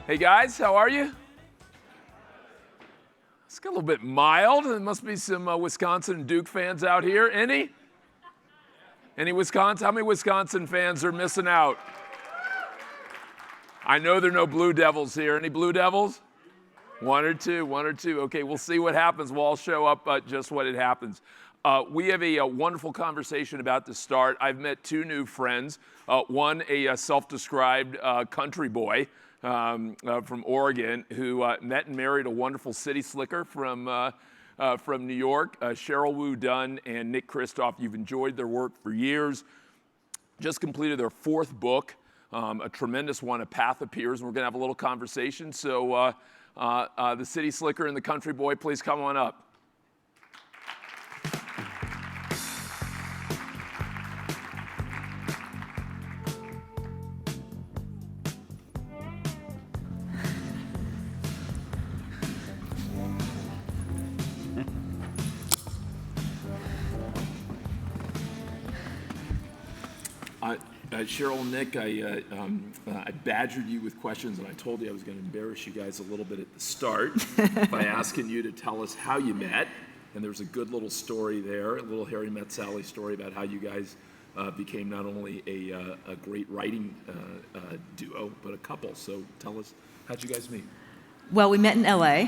Hey guys, how are you? It's got a little bit mild. There must be some Wisconsin and Duke fans out here. Any? Any Wisconsin? How many Wisconsin fans are missing out? I know there are no Blue Devils here. Any Blue Devils? One or two. Okay, we'll see what happens. We'll all show up just when it happens. We have a wonderful conversation about to start. I've met two new friends. One, a self-described country boy from Oregon who met and married a wonderful city slicker from New York, Sheryl WuDunn and Nick Kristof. You've enjoyed their work for years. Just completed their fourth book, a tremendous one, A Path Appears, and we're going to have a little conversation. So the city slicker and the country boy, please come on up. Sheryl and Nick, I badgered you with questions, and I told you I was going to embarrass you guys a little bit at the start by asking you to tell us how you met. And there's a good little story there, a little Harry Met Sally story about how you guys became not only a great writing duo, but a couple. So tell us, how'd you guys meet? Well, we met in LA,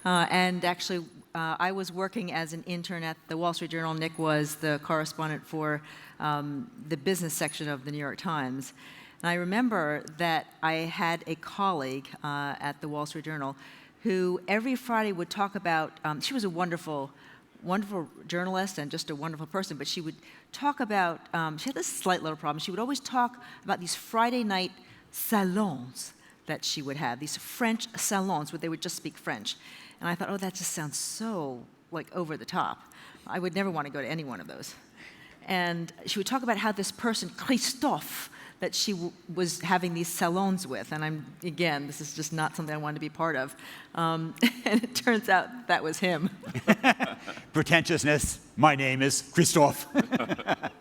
and actually I was working as an intern at the Wall Street Journal. Nick was the correspondent for the business section of the New York Times. And I remember that I had a colleague at the Wall Street Journal who every Friday would talk about, she was a wonderful journalist and just a wonderful person, but she would talk about, she had this slight little problem. She would always talk about these Friday night salons that she would have, these French salons where they would just speak French. And I thought, oh, that just sounds so like over the top. I would never want to go to any one of those. And she would talk about how this person, Kristof, that she was having these salons with. And again, this is just not something I wanted to be part of. And it turns out that was him. Pretentiousness. My name is Kristof.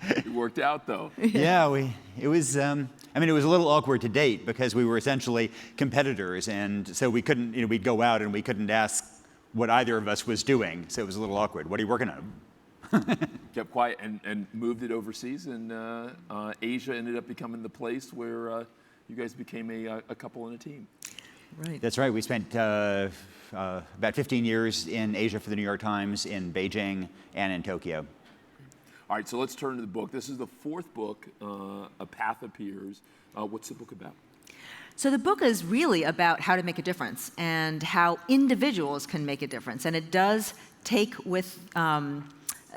It worked out, though. Yeah, it was a little awkward to date because we were essentially competitors. And so we couldn't, we'd go out and we couldn't ask what either of us was doing. So it was a little awkward. What are you working on? Kept quiet and moved it overseas, and Asia ended up becoming the place where you guys became a couple and a team. Right. That's right. We spent about 15 years in Asia for the New York Times, in Beijing, and in Tokyo. All right, so let's turn to the book. This is the fourth book, A Path Appears. What's the book about? So the book is really about how to make a difference and how individuals can make a difference. And it does take with...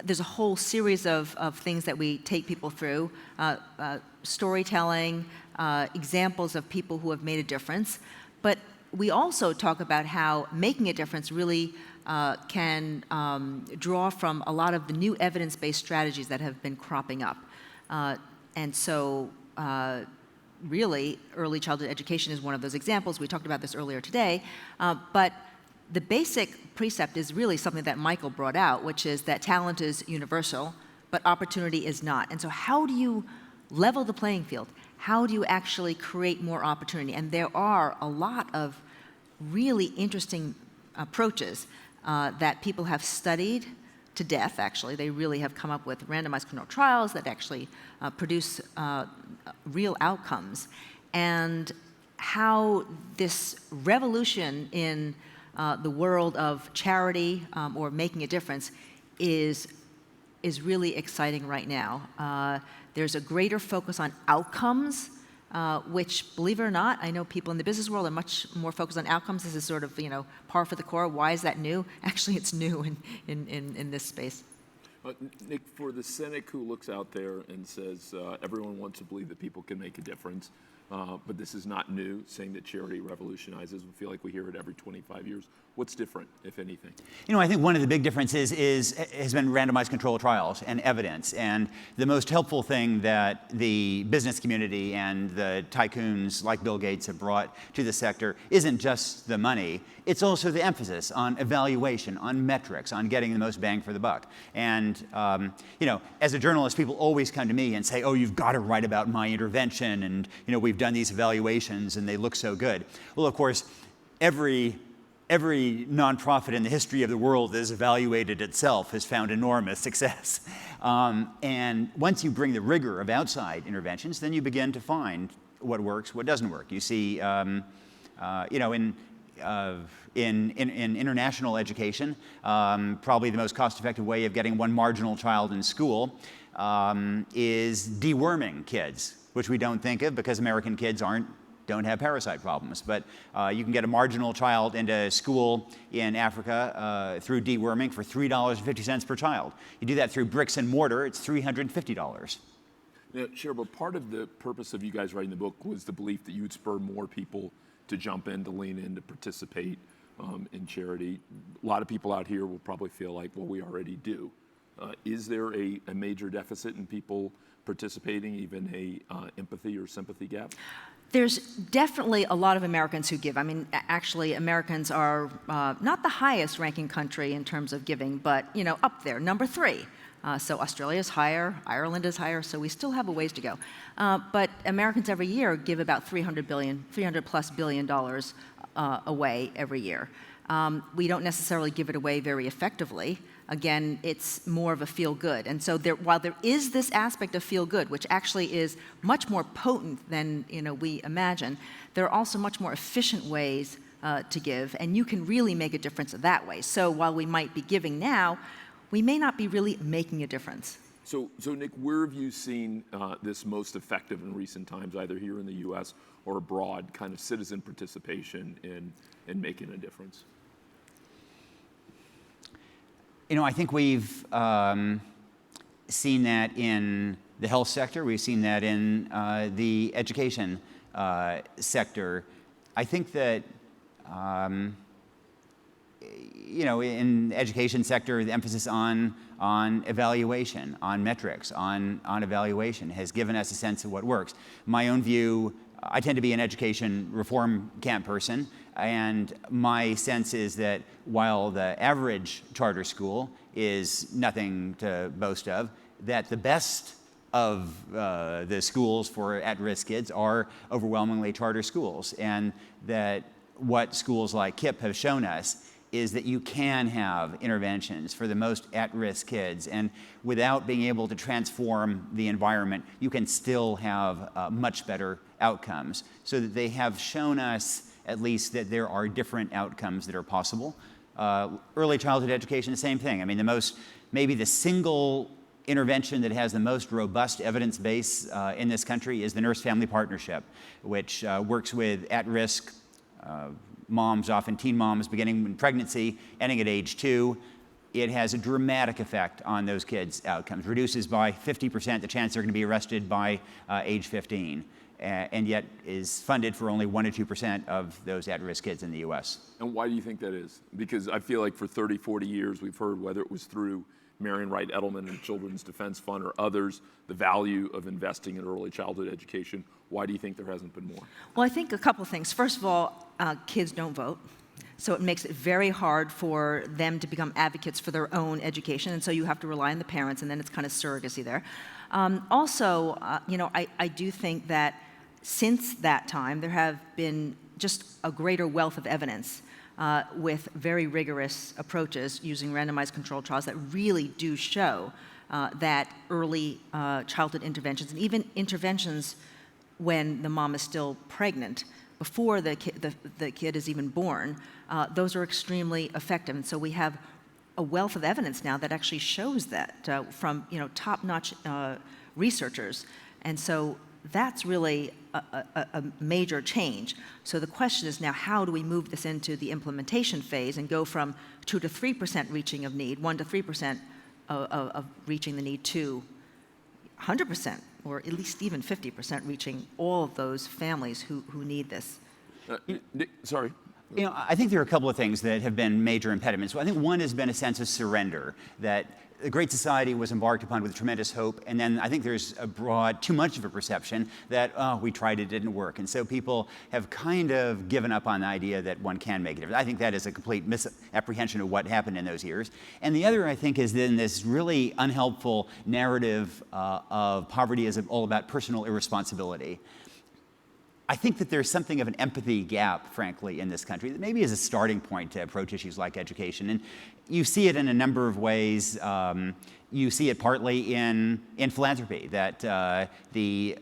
there's a whole series of things that we take people through, storytelling, examples of people who have made a difference. But we also talk about how making a difference really can draw from a lot of the new evidence-based strategies that have been cropping up. And so really, early childhood education is one of those examples. We talked about this earlier today. But the basic precept is really something that Michael brought out, which is that talent is universal, but opportunity is not. And so how do you level the playing field? How do you actually create more opportunity? And there are a lot of really interesting approaches that people have studied to death, actually. They really have come up with randomized controlled trials that actually produce real outcomes. And how this revolution in the world of charity or making a difference is really exciting right now. There's a greater focus on outcomes, which, believe it or not, I know people in the business world are much more focused on outcomes. This is sort of, par for the course. Why is that new? Actually, it's new in this space. Nick, for the cynic who looks out there and says everyone wants to believe that people can make a difference, but this is not new, saying that charity revolutionizes. We feel like we hear it every 25 years. What's different, if anything? I think one of the big differences has been randomized controlled trials and evidence. And the most helpful thing that the business community and the tycoons like Bill Gates have brought to the sector isn't just the money, it's also the emphasis on evaluation, on metrics, on getting the most bang for the buck. And, as a journalist, people always come to me and say, oh, you've got to write about my intervention, and, we've done these evaluations and they look so good. Well, of course, every nonprofit in the history of the world that has evaluated itself has found enormous success. And once you bring the rigor of outside interventions, then you begin to find what works, what doesn't work. You see, in international education, probably the most cost-effective way of getting one marginal child in school is deworming kids, which we don't think of because American kids don't have parasite problems. But you can get a marginal child into school in Africa through deworming for $3.50 per child. You do that through bricks and mortar, it's $350. Now, Sheryl, but part of the purpose of you guys writing the book was the belief that you would spur more people to jump in, to lean in, to participate in charity. A lot of people out here will probably feel like, well, we already do. Is there a major deficit in people participating, even a empathy or sympathy gap? There's definitely a lot of Americans who give. I mean, actually, Americans are not the highest ranking country in terms of giving, but, up there, number 3. So Australia's higher, Ireland is higher, so we still have a ways to go. But Americans every year give about $300+ billion away every year. We don't necessarily give it away very effectively. Again, it's more of a feel-good. And so while there is this aspect of feel-good, which actually is much more potent than we imagine, there are also much more efficient ways to give, and you can really make a difference that way. So while we might be giving now, we may not be really making a difference. So Nick, where have you seen this most effective in recent times, either here in the U.S. or abroad, kind of citizen participation in making a difference? I think we've seen that in the health sector. We've seen that in the education sector. I think that in the education sector, the emphasis on evaluation, on metrics, on evaluation has given us a sense of what works. My own view, I tend to be an education reform camp person, and my sense is that while the average charter school is nothing to boast of, that the best of the schools for at-risk kids are overwhelmingly charter schools, and that what schools like KIPP have shown us is that you can have interventions for the most at-risk kids, and without being able to transform the environment, you can still have much better outcomes. So that they have shown us at least that there are different outcomes that are possible. Early childhood education, the same thing. I mean, maybe the single intervention that has the most robust evidence base in this country is the nurse-family partnership, which works with at-risk moms, often teen moms, beginning in pregnancy, ending at age 2. It has a dramatic effect on those kids' outcomes. Reduces by 50% the chance they're going to be arrested by age 15, and yet is funded for only 1 to 2% of those at-risk kids in the U.S. And why do you think that is? Because I feel like for 30, 40 years, we've heard, whether it was through Marian Wright Edelman and Children's Defense Fund or others, the value of investing in early childhood education. Why do you think there hasn't been more? Well, I think a couple things. First of all, kids don't vote. So it makes it very hard for them to become advocates for their own education, and so you have to rely on the parents, and then it's kind of surrogacy there. Also, I do think that since that time, there have been just a greater wealth of evidence with very rigorous approaches using randomized controlled trials that really do show that early childhood interventions, and even interventions when the mom is still pregnant, before the kid is even born, those are extremely effective. And so we have a wealth of evidence now that actually shows that from top-notch researchers. And so that's really a major change. So the question is now, how do we move this into the implementation phase and go from 2 to 3% reaching of need, 1 to 3% of reaching the need, to 100%, or at least even 50% reaching all of those families who need this? Sorry. I think there are a couple of things that have been major impediments. I think one has been a sense of surrender, that the Great Society was embarked upon with tremendous hope, and then I think there's too much of a perception that, we tried, it didn't work. And so people have kind of given up on the idea that one can make a difference. I think that is a complete misapprehension of what happened in those years. And the other, I think, is then this really unhelpful narrative of poverty is all about personal irresponsibility. I think that there's something of an empathy gap, frankly, in this country that maybe is a starting point to approach issues like education. And you see it in a number of ways. You see it partly in philanthropy, that the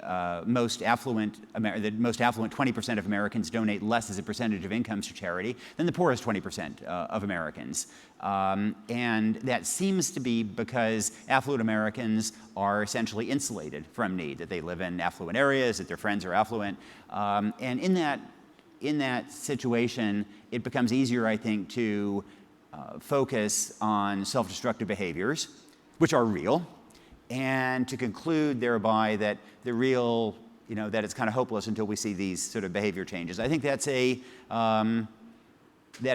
most affluent 20% of Americans donate less as a percentage of incomes to charity than the poorest 20% of Americans. And that seems to be because affluent Americans are essentially insulated from need, that they live in affluent areas, that their friends are affluent. And in that situation, it becomes easier, I think, to focus on self-destructive behaviors, which are real, and to conclude thereby that that it's kind of hopeless until we see these sort of behavior changes. I think that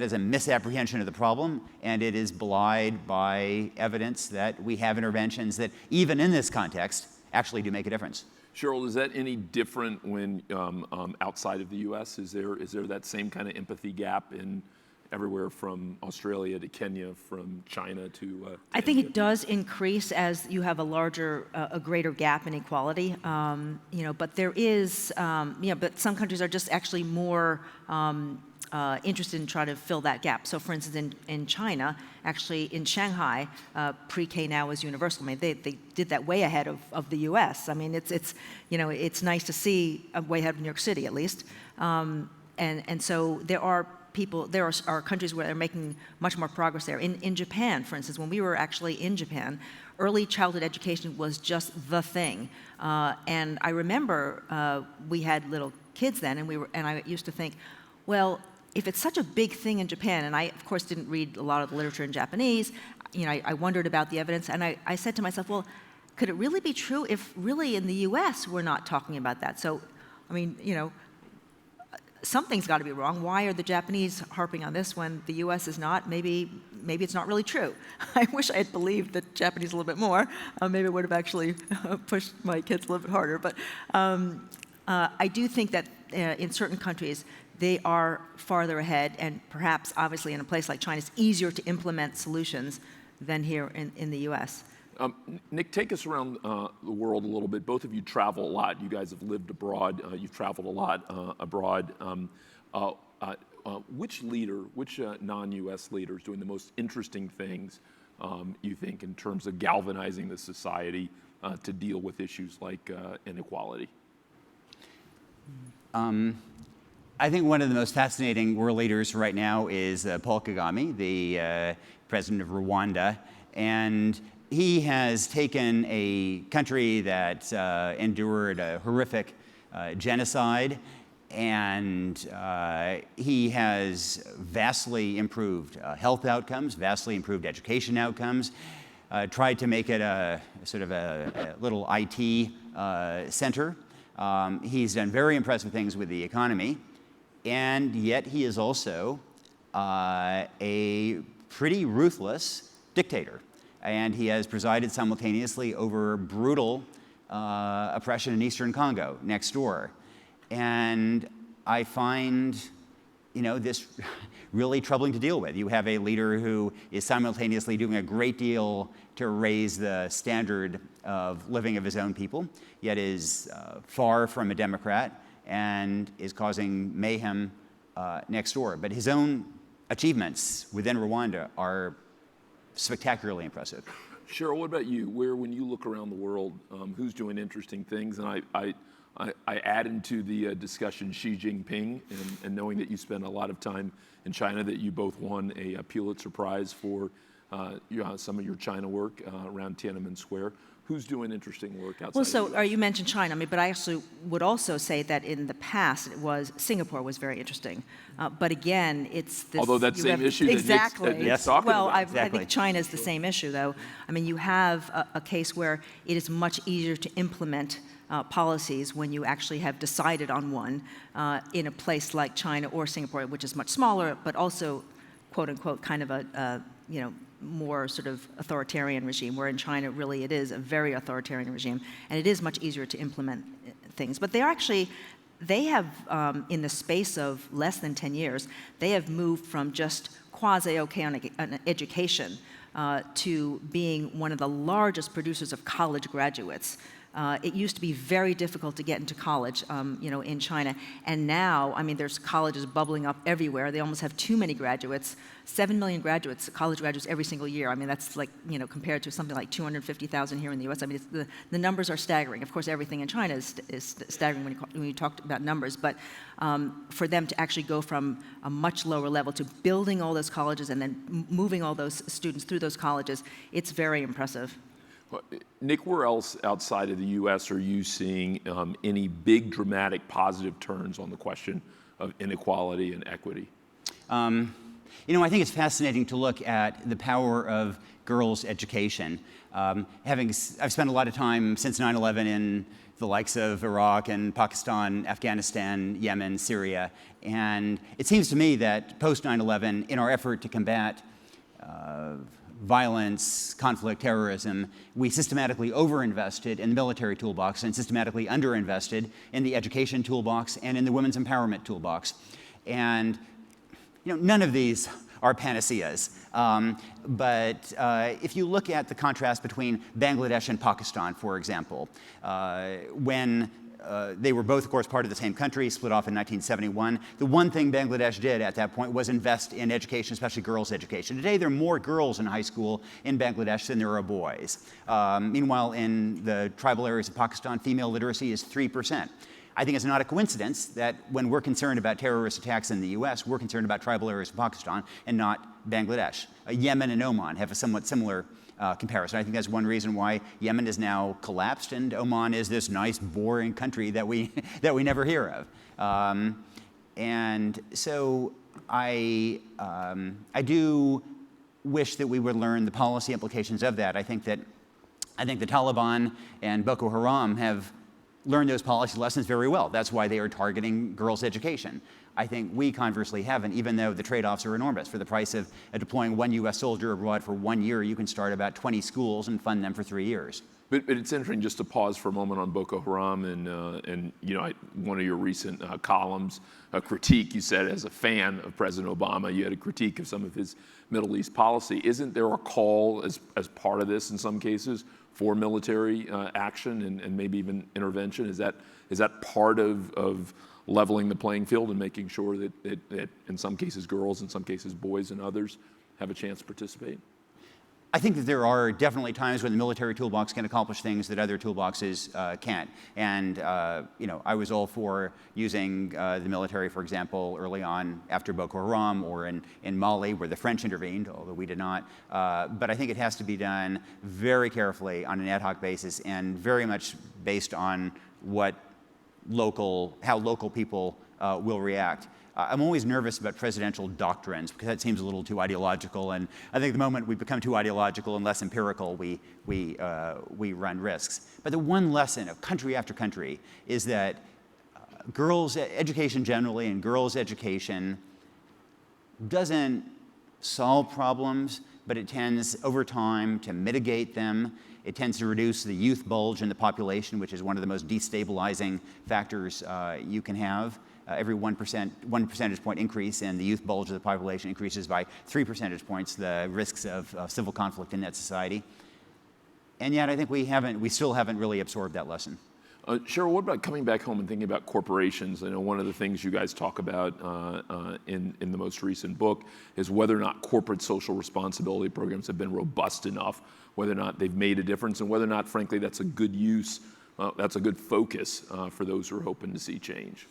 is a misapprehension of the problem, and it is belied by evidence that we have interventions that, even in this context, actually do make a difference. Sheryl, is that any different when outside of the U.S.? Is there that same kind of empathy gap in everywhere from Australia to Kenya, from China to I think it does increase as you have a greater gap in equality. But there is, but some countries are just actually more interested in trying to fill that gap. So, for instance, in China, actually in Shanghai, pre-K now is universal. I mean, they did that way ahead of the U.S. I mean, it's nice to see way ahead of New York City at least. And so there are countries where they're making much more progress there. In Japan, for instance, when we were actually in Japan, early childhood education was just the thing. And I remember we had little kids then, and I used to think, well, if it's such a big thing in Japan, and I, of course, didn't read a lot of the literature in Japanese, I wondered about the evidence, and I said to myself, well, could it really be true if really in the U.S. we're not talking about that? So, I mean, something's got to be wrong. Why are the Japanese harping on this when the U.S. is not? Maybe it's not really true. I wish I had believed the Japanese a little bit more. Maybe it would have actually pushed my kids a little bit harder. But I do think that in certain countries, they are farther ahead, and perhaps, obviously, in a place like China, it's easier to implement solutions than here in the U.S. Nick, take us around the world a little bit. Both of you travel a lot. You guys have lived abroad. You've traveled a lot abroad. Which non-U.S. leader is doing the most interesting things, you think, in terms of galvanizing the society to deal with issues like inequality? I think one of the most fascinating world leaders right now is Paul Kagame, the president of Rwanda. And he has taken a country that endured a horrific genocide, and he has vastly improved health outcomes, vastly improved education outcomes, tried to make it a sort of a little IT center. He's done very impressive things with the economy, and yet he is also a pretty ruthless dictator. And he has presided simultaneously over brutal oppression in Eastern Congo, next door. And I find, this really troubling to deal with. You have a leader who is simultaneously doing a great deal to raise the standard of living of his own people, yet is far from a democrat and is causing mayhem next door. But his own achievements within Rwanda are spectacularly impressive. Sheryl, what about you? When you look around the world, who's doing interesting things? And I add into the discussion Xi Jinping, and knowing that you spend a lot of time in China, that you both won a Pulitzer Prize for some of your China work around Tiananmen Square. Who's doing interesting work outside? Well, so you mentioned China, but I actually would also say that in the past Singapore was very interesting. But again, it's this. Although that same issue exactly. that Nick's talking about. I think China is the same issue, though. I mean, you have a case where it is much easier to implement policies when you actually have decided on one in a place like China or Singapore, which is much smaller, but also, quote unquote, kind of a more sort of authoritarian regime, where in China really it is a very authoritarian regime, and it is much easier to implement things. But they have, in the space of less than 10 years, they have moved from just quasi-okay on education to being one of the largest producers of college graduates. It used to be very difficult to get into college, in China. And now, I mean, there's colleges bubbling up everywhere. They almost have too many graduates. 7 million graduates, college graduates every single year. I mean, that's like, compared to something like 250,000 here in the US. I mean, the numbers are staggering. Of course, everything in China is staggering when you talk about numbers. But for them to actually go from a much lower level to building all those colleges and then moving all those students through those colleges, it's very impressive. Nick, where else outside of the U.S. are you seeing any big, dramatic, positive turns on the question of inequality and equity? I think it's fascinating to look at the power of girls' education. I've spent a lot of time since 9/11 in the likes of Iraq and Pakistan, Afghanistan, Yemen, Syria, and it seems to me that post 9/11, in our effort to combat violence, conflict, terrorism, we systematically overinvested in the military toolbox and systematically underinvested in the education toolbox and in the women's empowerment toolbox. And none of these are panaceas. But if you look at the contrast between Bangladesh and Pakistan, for example, when they were both, of course, part of the same country, split off in 1971. The one thing Bangladesh did at that point was invest in education, especially girls' education. Today, there are more girls in high school in Bangladesh than there are boys. Meanwhile, in the tribal areas of Pakistan, female literacy is 3%. I think it's not a coincidence that when we're concerned about terrorist attacks in the US, we're concerned about tribal areas of Pakistan and not Bangladesh. Yemen and Oman have a somewhat similar comparison. I think that's one reason why Yemen is now collapsed and Oman is this nice, boring country that we never hear of. And so I do wish that we would learn the policy implications of that. I think the Taliban and Boko Haram have learned those policy lessons very well. That's why they are targeting girls' education. I think we conversely haven't, even though the trade-offs are enormous. For the price of deploying one US soldier abroad for 1 year, you can start about 20 schools and fund them for 3 years. But it's interesting just to pause for a moment on Boko Haram and one of your recent columns, a critique, you said as a fan of President Obama, you had a critique of some of his Middle East policy. Isn't there a call as part of this in some cases for military action and maybe even intervention? Is that part of leveling the playing field and making sure that in some cases girls, in some cases boys and others have a chance to participate? I think that there are definitely times when the military toolbox can accomplish things that other toolboxes can't. And I was all for using the military, for example, early on after Boko Haram or in Mali, where the French intervened, although we did not. But I think it has to be done very carefully on an ad hoc basis and very much based on how local people will react. I'm always nervous about presidential doctrines because that seems a little too ideological, and I think the moment we become too ideological and less empirical, we run risks. But the one lesson of country after country is that girls' education generally and girls' education doesn't solve problems, but it tends over time to mitigate them. It tends to reduce the youth bulge in the population, which is one of the most destabilizing factors you can have. Every 1 percentage point increase in the youth bulge of the population increases by 3 percentage points the risks of civil conflict in that society. And yet I think we still haven't really absorbed that lesson. Sheryl, what about coming back home and thinking about corporations? I know one of the things you guys talk about in the most recent book is whether or not corporate social responsibility programs have been robust enough, whether or not they've made a difference, and whether or not, frankly, that's a good use, that's a good focus for those who are hoping to see change.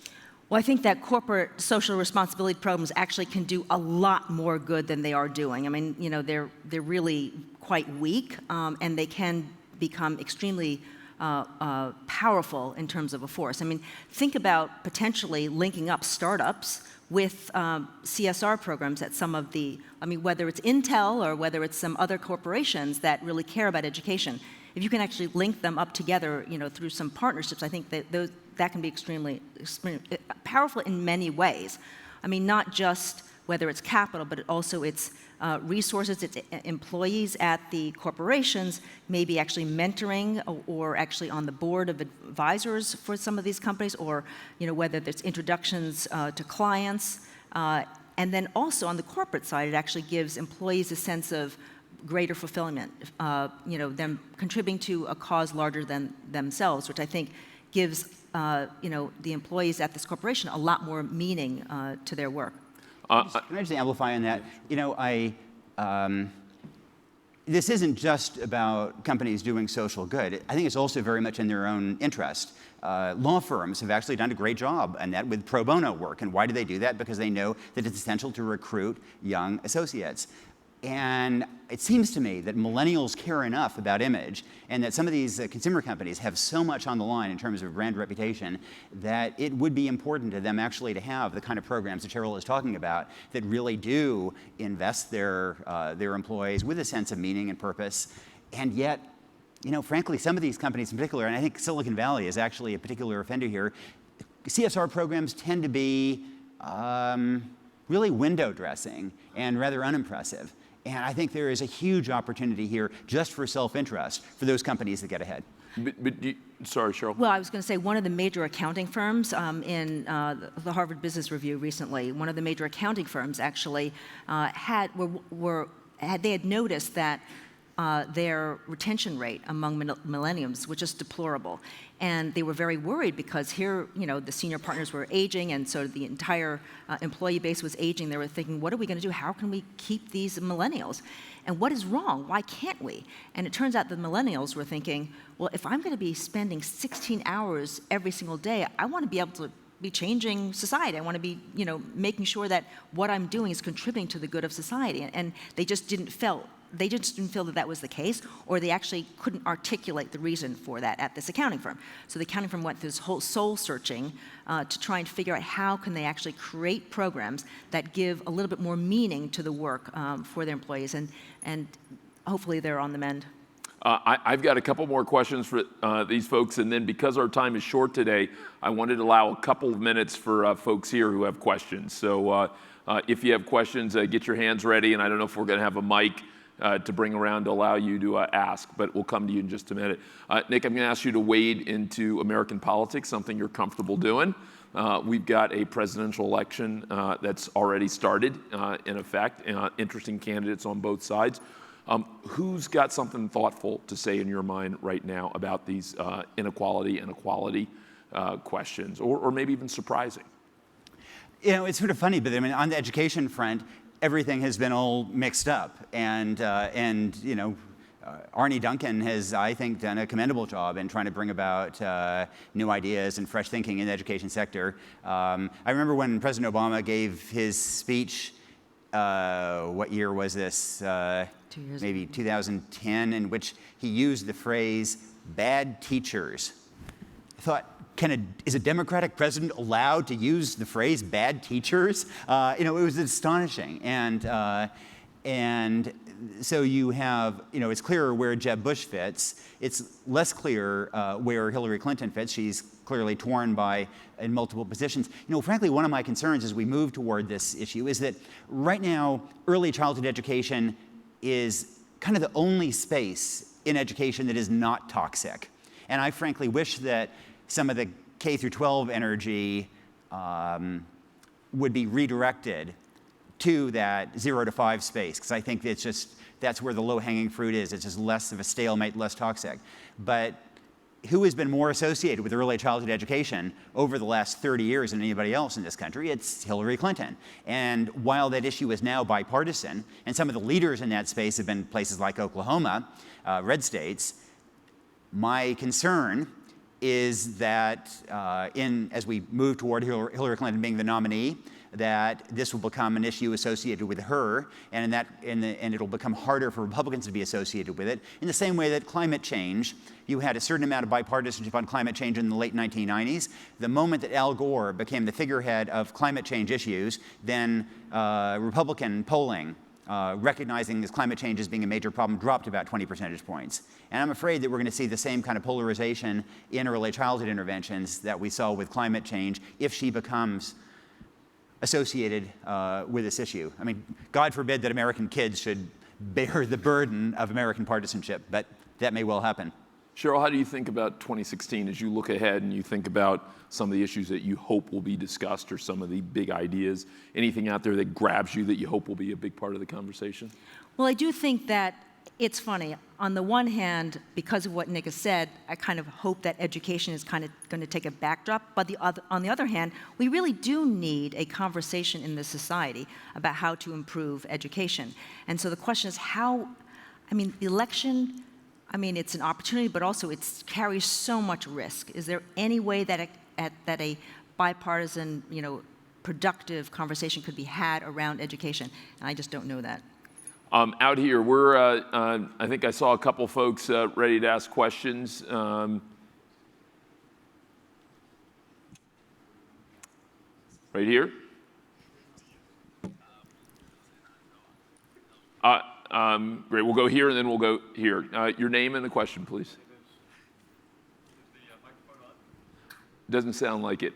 Well, I think that corporate social responsibility programs actually can do a lot more good than they are doing. I mean, they're really quite weak, and they can become extremely powerful in terms of a force. I mean, think about potentially linking up startups with CSR programs at some of whether it's Intel or whether it's some other corporations that really care about education. If you can actually link them up together, through some partnerships, I think that can be extremely powerful in many ways. I mean, not just whether it's capital, but also it's resources, it's employees at the corporations, maybe actually mentoring or actually on the board of advisors for some of these companies, or whether there's introductions to clients. And then also on the corporate side, it actually gives employees a sense of greater fulfillment, them contributing to a cause larger than themselves, which I think gives the employees at this corporation a lot more meaning to their work. Can I just amplify on that? This isn't just about companies doing social good. I think it's also very much in their own interest. Law firms have actually done a great job on that with pro bono work. And why do they do that? Because they know that it's essential to recruit young associates. And it seems to me that millennials care enough about image, and that some of these consumer companies have so much on the line in terms of brand reputation, that it would be important to them actually to have the kind of programs that Sheryl is talking about that really do invest their employees with a sense of meaning and purpose. And yet, frankly, some of these companies in particular, and I think Silicon Valley is actually a particular offender here, CSR programs tend to be really window dressing and rather unimpressive. And I think there is a huge opportunity here just for self-interest for those companies that get ahead. Sorry, Sheryl. Well, I was going to say one of the major accounting firms in the Harvard Business Review recently, one of the major accounting firms actually had noticed that their retention rate among millennials was just deplorable. And they were very worried because here, the senior partners were aging, and so the entire employee base was aging. They were thinking, what are we going to do? How can we keep these millennials? And what is wrong? Why can't we? And it turns out the millennials were thinking, well, if I'm going to be spending 16 hours every single day, I want to be able to be changing society. I want to be, making sure that what I'm doing is contributing to the good of society. And they just didn't feel that was the case, or they actually couldn't articulate the reason for that at this accounting firm. So the accounting firm went through this whole soul searching to try and figure out how can they actually create programs that give a little bit more meaning to the work for their employees, and hopefully they're on the mend. I've got a couple more questions for these folks, and then because our time is short today, I wanted to allow a couple of minutes for folks here who have questions. So if you have questions, get your hands ready, and I don't know if we're going to have a mic to bring around to allow you to ask, but we'll come to you in just a minute. Nick, I'm going to ask you to wade into American politics, something you're comfortable doing. We've got a presidential election that's already started, in effect, interesting candidates on both sides. Who's got something thoughtful to say in your mind right now about these inequality and equality questions, or maybe even surprising? It's sort of funny, but on the education front, everything has been all mixed up, and Arne Duncan has, I think, done a commendable job in trying to bring about new ideas and fresh thinking in the education sector. I remember when President Obama gave his speech, what year was this? 2 years maybe ago. 2010, in which he used the phrase "bad teachers." I thought, is a Democratic president allowed to use the phrase "bad teachers"? It was astonishing, and so you have, it's clearer where Jeb Bush fits. It's less clear where Hillary Clinton fits. She's clearly torn in multiple positions. Frankly, one of my concerns as we move toward this issue is that right now, early childhood education is kind of the only space in education that is not toxic. And I frankly wish that some of the K through 12 energy would be redirected to that 0 to 5 space, because I think that's where the low-hanging fruit is. It's just less of a stalemate, less toxic. But who has been more associated with early childhood education over the last 30 years than anybody else in this country? It's Hillary Clinton. And while that issue is now bipartisan, and some of the leaders in that space have been places like Oklahoma, red states, my concern is that as we move toward Hillary Clinton being the nominee, that this will become an issue associated with her, and it'll become harder for Republicans to be associated with it, in the same way that climate change, you had a certain amount of bipartisanship on climate change in the late 1990s. The moment that Al Gore became the figurehead of climate change issues, then Republican polling, recognizing this climate change as being a major problem, dropped about 20 percentage points. And I'm afraid that we're going to see the same kind of polarization in early childhood interventions that we saw with climate change if she becomes associated with this issue. I mean, God forbid that American kids should bear the burden of American partisanship, but that may well happen. Sheryl, how do you think about 2016 as you look ahead and you think about some of the issues that you hope will be discussed, or some of the big ideas? Anything out there that grabs you that you hope will be a big part of the conversation? Well, I do think that it's funny. On the one hand, because of what Nick has said, I kind of hope that education is kind of going to take a backdrop. But on the other hand, we really do need a conversation in this society about how to improve education. And so the question is how, the election, it's an opportunity, but also it carries so much risk. Is there any way that a bipartisan, productive conversation could be had around education? And I just don't know that. Out here, we're, I think I saw a couple folks ready to ask questions. Right here. Great, we'll go here and then we'll go here. Your name and the question, please. Is the microphone on? Doesn't sound like it.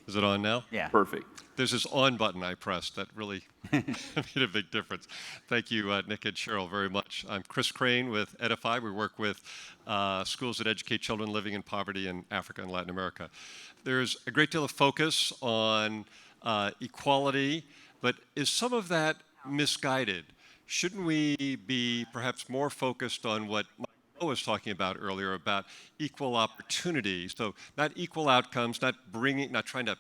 Is it on now? Yeah. Perfect. There's this on button I pressed that really made a big difference. Thank you, Nick and Sheryl, very much. I'm Chris Crane with Edify. We work with schools that educate children living in poverty in Africa and Latin America. There's a great deal of focus on equality, but is some of that misguided? Shouldn't we be perhaps more focused on what Mike was talking about earlier about equal opportunity? So not equal outcomes, not trying to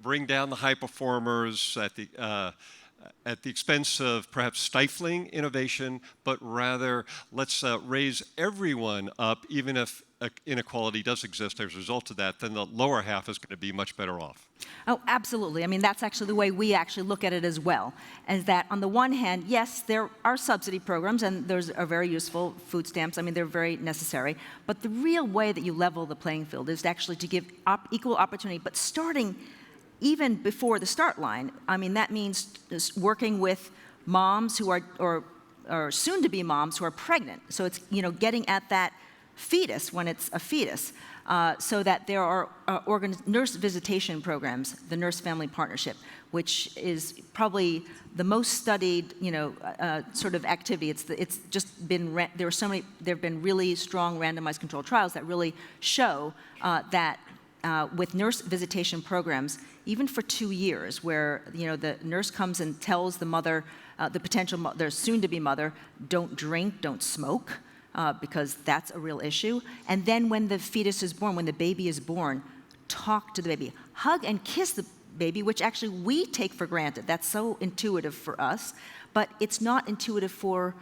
bring down the high performers at the expense of perhaps stifling innovation, but rather let's raise everyone up, even if inequality does exist as a result of that, then the lower half is going to be much better off. Oh, absolutely. That's actually the way we actually look at it as well. Is that on the one hand, yes, there are subsidy programs, and those are very useful, food stamps, they're very necessary. But the real way that you level the playing field is actually to give equal opportunity, but starting even before the start line. That means working with moms who are, or soon-to-be moms who are pregnant. So it's, getting at that fetus when it's a fetus, so that there are nurse visitation programs, the Nurse Family Partnership, which is probably the most studied, sort of activity. It's just been, there have been really strong randomized controlled trials that really show that with nurse visitation programs, even for 2 years, where the nurse comes and tells the mother, the potential their soon-to-be mother, don't drink, don't smoke, because that's a real issue. And then when the fetus is born, when the baby is born, talk to the baby, hug and kiss the baby, which actually we take for granted. That's so intuitive for us, but it's not intuitive for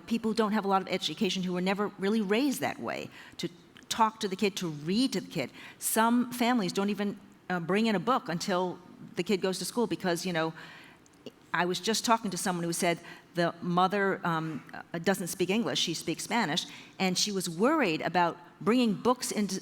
people who don't have a lot of education, who were never really raised that way, to talk to the kid, to read to the kid. Some families don't even bring in a book until the kid goes to school because, I was just talking to someone who said the mother doesn't speak English, she speaks Spanish, and she was worried about bringing books into,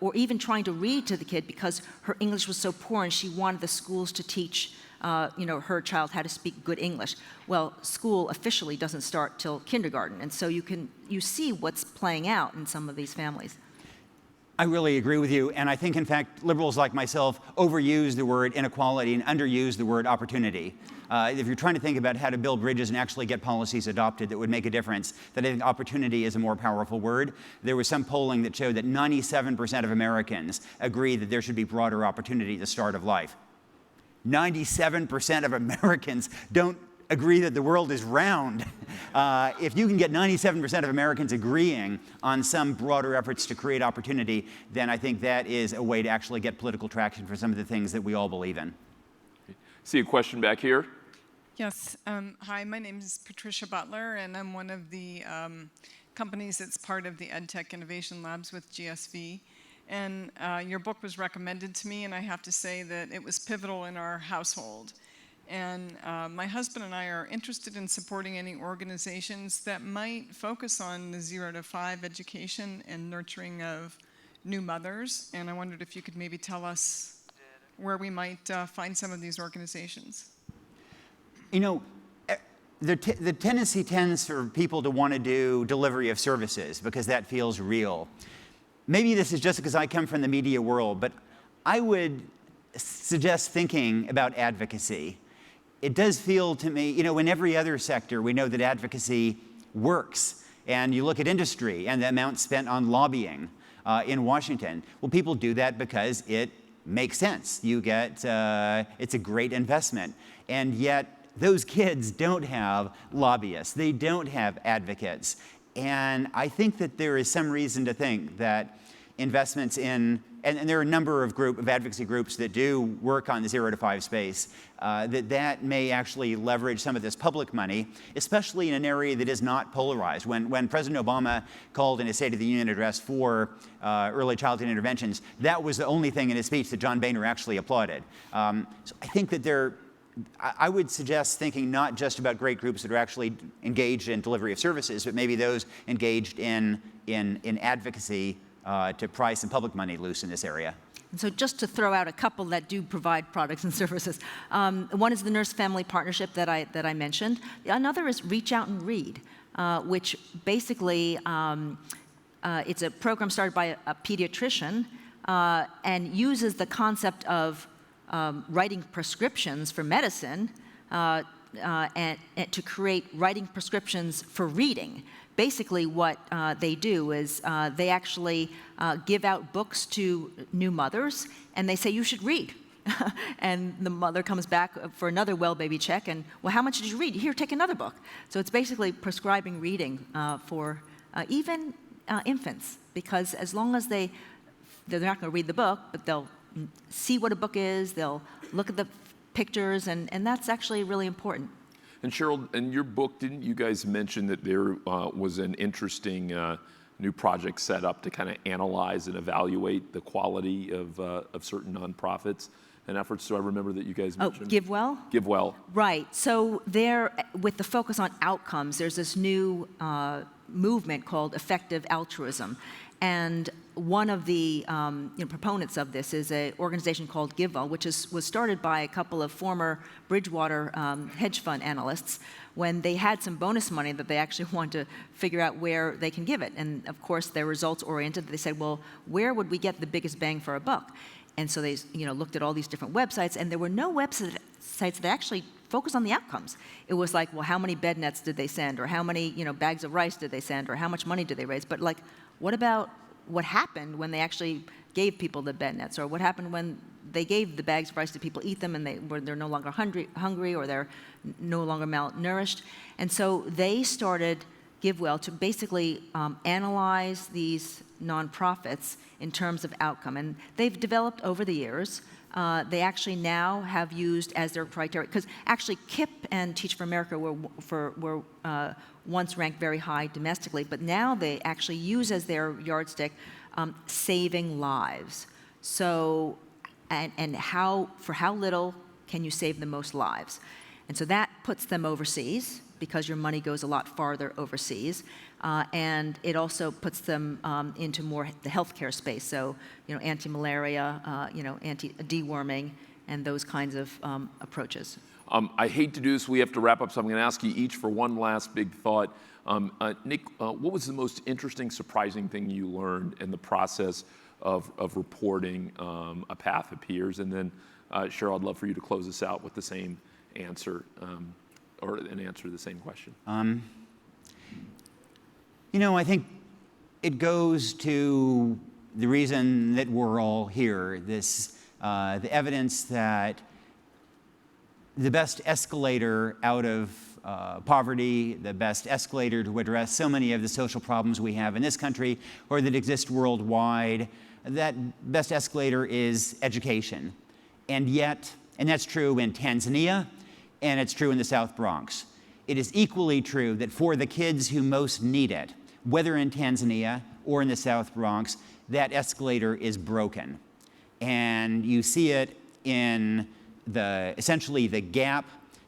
or even trying to read to the kid because her English was so poor and she wanted the schools to teach her child how to speak good English. Well, school officially doesn't start till kindergarten, and so you see what's playing out in some of these families. I really agree with you, and I think, in fact, liberals like myself overuse the word inequality and underuse the word opportunity. If you're trying to think about how to build bridges and actually get policies adopted that would make a difference, then I think opportunity is a more powerful word. There was some polling that showed that 97% of Americans agree that there should be broader opportunity at the start of life. 97% of Americans don't agree that the world is round. If you can get 97% of Americans agreeing on some broader efforts to create opportunity, then I think that is a way to actually get political traction for some of the things that we all believe in. See a question back here? Yes. Hi, my name is Patricia Butler, and I'm one of the companies that's part of the EdTech Innovation Labs with GSV. And your book was recommended to me, and I have to say that it was pivotal in our household. And my husband and I are interested in supporting any organizations that might focus on the 0 to 5 education and nurturing of new mothers. And I wondered if you could maybe tell us where we might find some of these organizations. The tendency tends for people to want to do delivery of services because that feels real. Maybe this is just because I come from the media world, but I would suggest thinking about advocacy. It does feel to me, in every other sector, we know that advocacy works. And you look at industry and the amount spent on lobbying in Washington. Well, people do that because it makes sense. You get, it's a great investment. And yet, those kids don't have lobbyists. They don't have advocates. And I think that there is some reason to think that investments in, and there are a number of advocacy groups that do work on the 0 to 5 space, that may actually leverage some of this public money, especially in an area that is not polarized. When President Obama called in his State of the Union address for early childhood interventions, that was the only thing in his speech that John Boehner actually applauded. So I think that I would suggest thinking not just about great groups that are actually engaged in delivery of services, but maybe those engaged in advocacy to pry some public money loose in this area. And so just to throw out a couple that do provide products and services. One is the Nurse Family Partnership that I mentioned. Another is Reach Out and Read, which basically, it's a program started by a pediatrician and uses the concept of writing prescriptions for medicine and to create writing prescriptions for reading. Basically what they do is they actually give out books to new mothers and they say, you should read. And the mother comes back for another well baby check and, well, how much did you read? Here, take another book. So it's basically prescribing reading for even infants, because as long as they're not going to read the book, but they'll see what a book is, they'll look at the pictures, and that's actually really important. And Sheryl, in your book, didn't you guys mention that there was an interesting new project set up to kind of analyze and evaluate the quality of certain nonprofits and efforts? So I remember that you guys mentioned. Oh, GiveWell? GiveWell. Right. So there, with the focus on outcomes, there's this new movement called effective altruism. And one of the proponents of this is an organization called GiveWell, which was started by a couple of former Bridgewater hedge fund analysts when they had some bonus money that they actually wanted to figure out where they can give it. And of course, they're results-oriented. They said, well, where would we get the biggest bang for a buck? And so they looked at all these different websites, and there were no websites that actually focused on the outcomes. It was like, well, how many bed nets did they send? Or how many bags of rice did they send? Or how much money did they raise? But like, what about what happened when they actually gave people the bed nets, or what happened when they gave the bags of rice to people eat them and they're no longer hungry or they're no longer malnourished? And so they started GiveWell to basically analyze these nonprofits in terms of outcome. And they've developed over the years. They actually now have used as their criteria, because actually KIP and Teach for America were once ranked very high domestically, but now they actually use as their yardstick saving lives. So, and for how little can you save the most lives? And so that puts them overseas, because your money goes a lot farther overseas. And it also puts them into more the healthcare space. So, anti-malaria, anti-deworming, and those kinds of approaches. I hate to do this. We have to wrap up, so I'm going to ask you each for one last big thought. Nick, what was the most interesting, surprising thing you learned in the process of reporting A Path Appears? And then, Sheryl, I'd love for you to close us out with the same answer, or an answer to the same question. I think it goes to the reason that we're all here, the evidence that the best escalator out of poverty, the best escalator to address so many of the social problems we have in this country or that exist worldwide, that best escalator is education. And that's true in Tanzania, and it's true in the South Bronx. It is equally true that for the kids who most need it, whether in Tanzania or in the South Bronx, that escalator is broken. And you see it in essentially the gap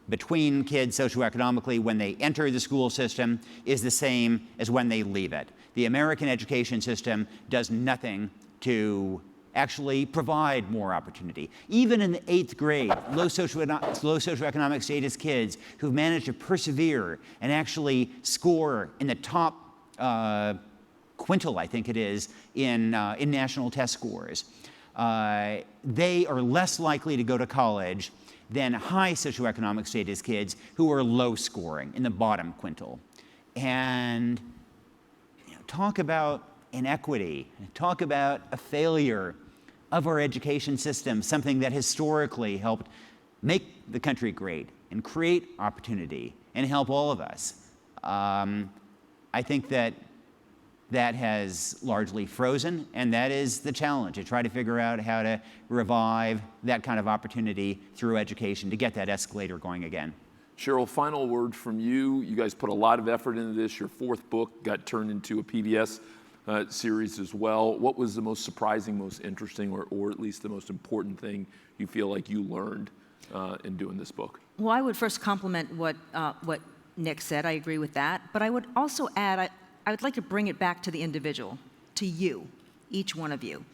between kids socioeconomically when they enter the school system is the same as when they leave it. The American education system does nothing to actually provide more opportunity. Even in the 8th grade, low socioeconomic status kids who've managed to persevere and actually score in the top quintile, I think it is, in national test scores, they are less likely to go to college than high socioeconomic status kids who are low scoring in the bottom quintile. And talk about inequity, talk about a failure of our education system, something that historically helped make the country great and create opportunity and help all of us. I think that has largely frozen, and that is the challenge, to try to figure out how to revive that kind of opportunity through education to get that escalator going again. Sheryl, final word from you. You guys put a lot of effort into this. Your 4th book got turned into a PBS series as well. What was the most surprising, most interesting, or at least the most important thing you feel like you learned in doing this book? Well, I would first compliment what Nick said. I agree with that. But I would also add, I would like to bring it back to the individual, to you, each one of you.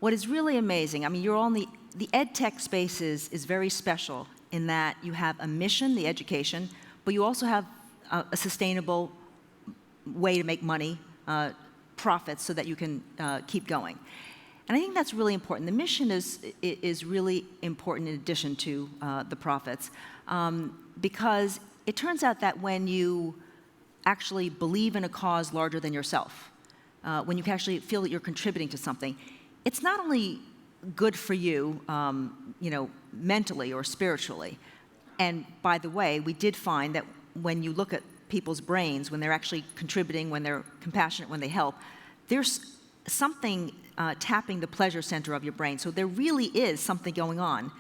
What is really amazing, I mean, you're all in the ed tech space is very special in that you have a mission, the education, but you also have a sustainable way to make money, profits, so that you can keep going. And I think that's really important. The mission is really important in addition to the profits, because it turns out that when you actually believe in a cause larger than yourself, when you can actually feel that you're contributing to something, it's not only good for you, mentally or spiritually. And by the way, we did find that when you look at people's brains, when they're actually contributing, when they're compassionate, when they help, there's something tapping the pleasure center of your brain. So there really is something going on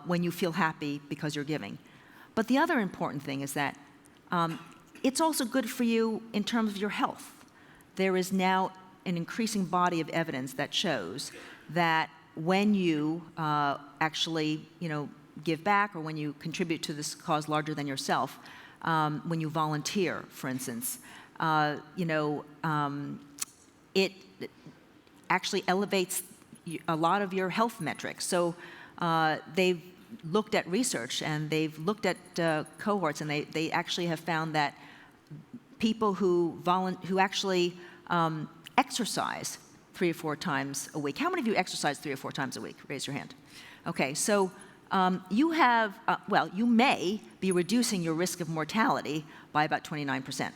when you feel happy because you're giving. But the other important thing is that it's also good for you in terms of your health. There is now an increasing body of evidence that shows that when you actually, give back, or when you contribute to this cause larger than yourself, when you volunteer, for instance, it actually elevates a lot of your health metrics. So they've looked at research, and they've looked at cohorts, and they actually have found that people who actually exercise 3 or 4 times a week. How many of you exercise 3 or 4 times a week? Raise your hand. Okay, so you have, you may be reducing your risk of mortality by about 29%.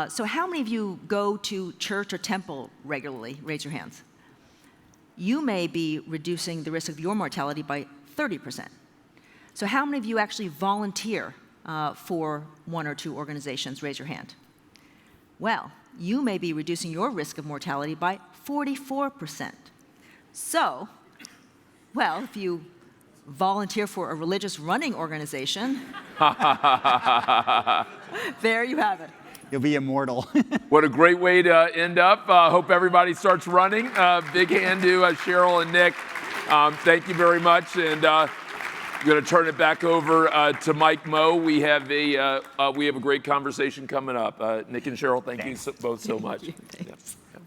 So how many of you go to church or temple regularly? Raise your hands. You may be reducing the risk of your mortality by 30%. So how many of you actually volunteer for 1 or 2 organizations? Raise your hand. Well, you may be reducing your risk of mortality by 44%. So, if you volunteer for a religious running organization, there you have it. You'll be immortal. What a great way to end up. Hope everybody starts running. Big hand to Sheryl and Nick. Thank you very much. And I'm going to turn it back over to Mike Moe. We have a great conversation coming up. Nick and Sheryl, thank you both so much. Thanks. Yeah.